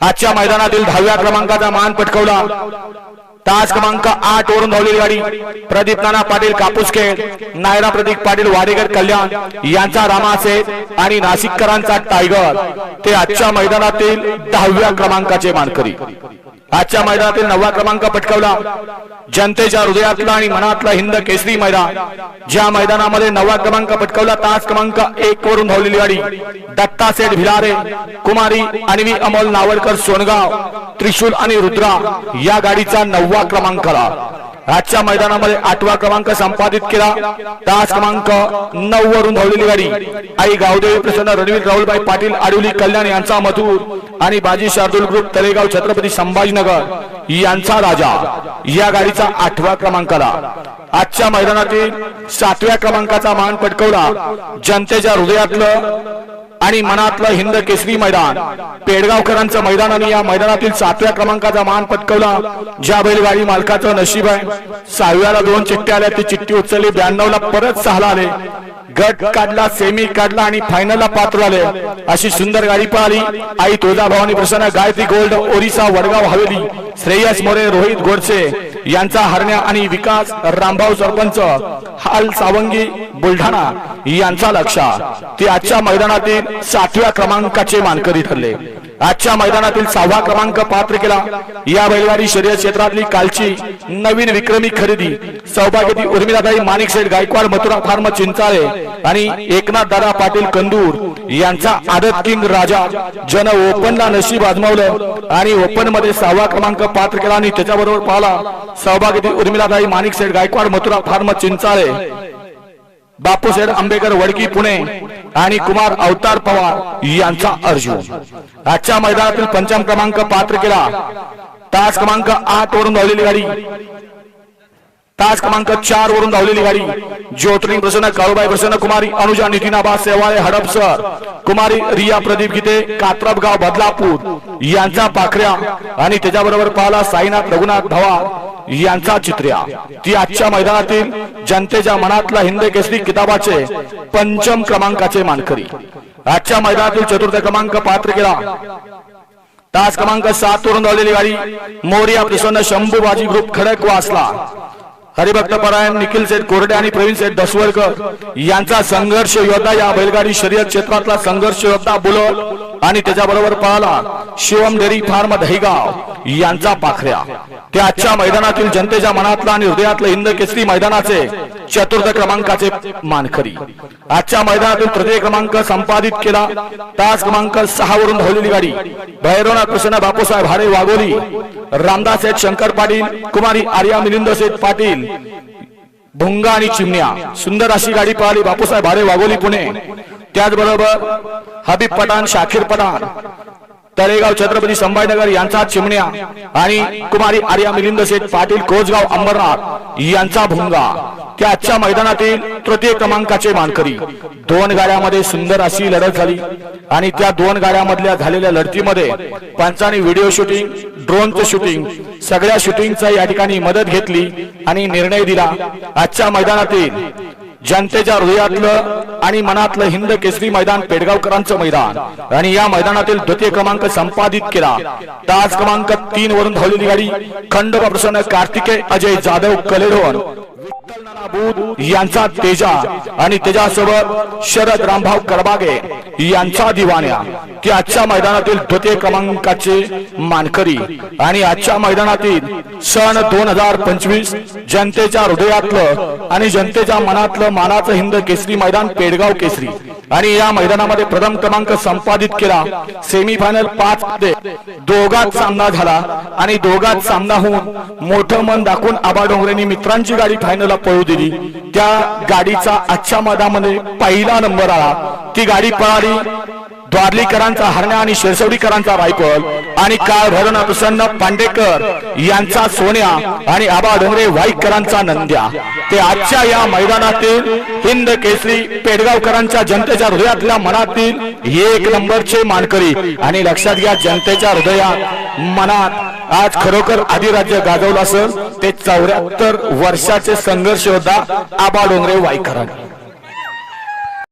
आजच्या मैदानातील 10व्या क्रमांकाचा मान पटकावला तास क्रमांक 8 वरून धावलेली गाडी प्रदीप नाना पाटील कापूसखेड, नायरा प्रदीप पाटील वाडेकर कल्याण यांचा रामासे आणि नाशिककरांचा टायगर ते आजच्या मैदानातील 10व्या क्रमांकाचे मानकरी। आजच्या मैदानातील 9वा क्रमांक पटकावला जनतेच्या हृदयातला आणि मनातला हिंद केसरी मैदान, ज्या मैदानामध्ये 9वा क्रमांक पटकावला तास क्रमांक 1 वरून धावलेली गाडी दत्ता सेठ भिलारे, कुमारी अन्वी अमोल नावलकर सोनगाव, त्रिशूल आणि रुद्रा या गाडीचा 9वा क्रमांकाला। आजच्या मैदानामध्ये 8वा क्रमांक संपादित केला तास क्रमांक 9 वरून धावलेली गाडी आई गावदेवी प्रसन्न रणवीर राहुलबाई पाटील आडवली कल्याण यांचा मथुर आणि बाजी शार्दूल ग्रुप तळेगाव छत्रपती संभाजीनगर यांचा राजा या गाडीचा 8व्या क्रमांकाला। आजच्या मैदानातील 7व्या क्रमांकाचा मान पटकावला जनतेच्या हृदयातलं आणि मनातलं हिंद केसरी मैदान पेडगावकरांचं मैदान आणि या मैदानातील 7व्या क्रमांकाचा मान पटकावला ज्या बैलगाडी मालकाचं नशीब आहे 6व्याला 2 चिठ्ठ्या आल्या, ती चिठ्ठी उचलली, 92ला परत 6ला आले, गट काढला, सेमी काढला आणि फायनलला पात्र झाले, अशी सुंदर गाडी पळाली। आई तुळजाभवानी प्रसन्न गायत्री गोल्ड ओरिसा वडगाव हवेली श्रेयस मोरे रोहित गोडसे यांचा हरण्या आणि विकास रामभाऊ सरपंच हाल सावंगी बुलढाणा यांचा लक्षा ते आजच्या मैदानातील 7व्या क्रमांकाचे मानकरी ठरले। आजच्या मैदानातील 6वा क्रमांक पात्र केला या बैलगाडी शर्यत क्षेत्रातली कालची नवीन विक्रमी खरेदी सौभाग्यवती उर्मिलाताई माणिकशेठ गायकवाड मथुरा फार्म चिंचाळे आणि एकनाथ दादा पाटील कंदूर यांचा आदत किंग राजा जन ओपनला नशीब आजमावलं आणि ओपन मध्ये 6वा क्रमांक पात्र केला आणि त्याच्याबरोबर पाहला सौभाग्यवती उर्मिलाताई माणिकशेठ गायकवाड मथुरा फार्म चिंचाळे, बापूसेठ आंबेकर वडकी पुणे आणि कुमार अवतार पवार यांचा अर्जुन। आजच्या मैदानातील 5वा क्रमांक पात्र केला तास क्रमांक 8 वरून धावलेली गाडी तास क्रमांक 4 वरून धावलेली गाडी ज्योतिर्लिंग प्रसन्न काळूबाई प्रसन्न कुमारी अनुजा नितीनाबा सेवाळे हडपसर, कुमारी रिया प्रदीप गीते कात्रपगाव बदलापूर यांचा पाखऱ्या आणि त्याच्याबरोबर पाहला साईनाथ रघुनाथ भवार यांचा चित्र्या ती आजच्या मैदानातील जनतेच्या मनातला हिंद केसरी किताबाचे 5म क्रमांकाचे मानकरी। आजच्या मैदानातील 4था क्रमांक पात्र केला तास क्रमांक 7 वरून धावलेली गाडी मोरिया प्रसन्न शंभू बाजी ग्रुप खडकवासला, हरिभक्त परायण निखिल सेठ कोरडे आणि प्रवीण सेठ दसवडकर यांचा संघर्ष योद्धा या बैलगाडी शर्यत क्षेत्रातला संघर्ष योद्धा बुलट आणि त्याच्याबरोबर पाहला शिवम डेरी फार्म दहीगाव यांचा पाखऱ्या ते आजच्या मैदानातील जनतेच्या मनातला आणि हृदयातलं हिंद केसरी मैदानाचे 4था क्रमांकाचे मानकरी। आजच्या मैदानातील 3य क्रमांक संपादित केला तास क्रमांक 6 वरून धावलेली गाडी भैरवनाथ प्रसन्न बापूसाहेब हाडे वाघोली, रामदास सेठ शंकर पाटील, कुमारी आर्या मिलिंद सेठ पाटील भुंगा आणि चिमण्या सुंदर अशी गाडी पळाली बापूसाहेब हाडे वाघोली पुणे, त्याचबरोबर हबीब पठाण शाखीर पठाण तळेगाव छत्रपती संभाजीनगर यांचा चिमण्या आणि कुमारी आर्या मिलिंद सेठ पाटील कोसगाव अंबरनाथ यांचा भुंगा त्या आजच्या मैदानातील 3य क्रमांकाचे मानकरी। 2 गाड्यामध्ये सुंदर अशी लढत झाली आणि त्या 2 गाड्यामधल्या झालेल्या लढतीमध्ये पंचांनी व्हिडिओ शूटिंग, ड्रोनचं शूटिंग सगळ्या शूटिंगचा या ठिकाणी मदत घेतली आणि निर्णय दिला। आजच्या मैदानातील जनतेच्या हृदयातलं आणि मनातलं हिंद केसरी मैदान पेडगावकरांचं मैदान आणि या मैदानातील 2य क्रमांक संपादित केला तास क्रमांक 3 वरून धावलेली गाडी खंडोबा प्रसन्न कार्तिकेय अजय जाधव कलेडोन यांचा तेजा आणि त्याच्यासोबत शरद रामभाऊ करबागे यांचा दिवाण्या की आजच्या मैदानातील 2य क्रमांकाचे मानकरी आणि आजच्या मैदानातील सन 2025 जनतेच्या हृदयातलं आणि जनतेच्या मनातलं मानाचं हिंद केसरी मैदान पेडगाव केसरी आणि या मैदानामध्ये प्रथम क्रमांक संपादित केला। सेमीफायनल 5 मध्ये दोघात सामना झाला आणि दोघात सामना होऊन मोठं मन दाखवून आबा डोंगरेंनी मित्रांची गाडी फायनलला पळू दिली। त्या गाडीचा आजच्या मैदानामध्ये पहिला नंबर आला। ती गाडी पळाली द्वारलीकरांचा हरण्या आणि शिरसवडीकरांचा रायफल आणि काळ भैरवनाथ प्रसन्न पांडेकर यांचा सोन्या आणि आबा डोंगरे वाईकरांचा नंद्या ते आजच्या या मैदानातील हिंद केसरी पेडगावकरांच्या जनतेच्या हृदयातल्या मनातील 1 नंबरचे मानकरी आणि लक्षात घ्या जनतेच्या हृदयात मनात आज खरोखर अधिराज्य गाजवलं असेल ते 74 वर्षाचे संघर्ष योद्धा आबा डोंगरे वाईकरांनी।